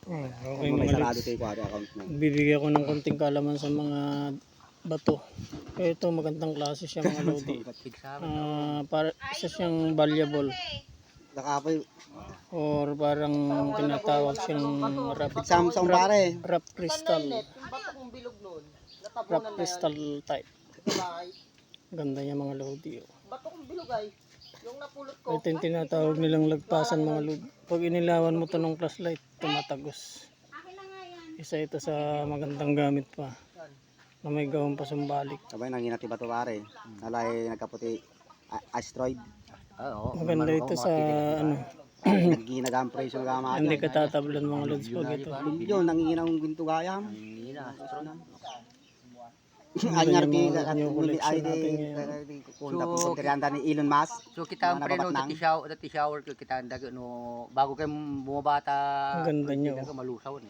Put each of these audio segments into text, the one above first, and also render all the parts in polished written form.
Okay Kung may mga sarado lods. tayo kuwari account mo. Bibigyan ko ng konting kalaman sa mga bato. Ito magandang klase siya mga lodi. Para isa siyang valuable Nakapoy. or parang tinatawag siyang Samsung pare. rough crystal. Rough crystal type. Ganda niya mga lodi. Ito yung tinatawag nilang lagpasan mga lodi. Pag inilawan mo to ng flashlight, tumatagos. Isa ito sa magandang gamit pa na may gawang pasumbalik. Sabay nanginati ba to pare? Nalay nagkaputi asteroid. Maganda ito sa ano, Naginagang presyo ng gamit. hindi katatablan mga lods pag ito. Yun, nanginginang ginto gayam. Ganda Anyar niya ti mga lods yung collection natin ngayon. kung tapos kontriyanda ni Elon Musk. So kita ang Mga preno nababatnang. dati shower ko kita ang dago no bago kay bumabata. Ang ganda niyo. Malusaw ni.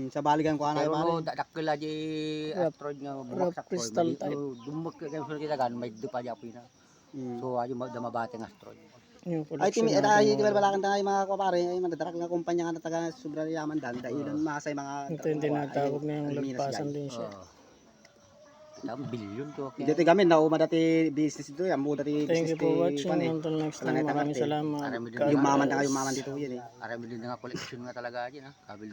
Sa baligan ko anay Pero no pare. dakkel aja asteroid nga rough bumagsak crystal type. Dumag kay kita gan may dupa ja pina. So ayo mabate ng asteroid. Yung Ay collection timi natin ay mga lods. balakan tayo mga kapare ay mandadarak nga kumpanya nga taga sobra yaman dan da Elon Musk ay mga Ito yung tinatawag na yung lagpasan din siya. Kita bilyon to. dito gamin na uma dati business dito yan mo dati Thank you business for watching. Until next time, maraming salamat. yung maman tayo maman dito yan eh. Arami din nga collection nga talaga aja na. Kabil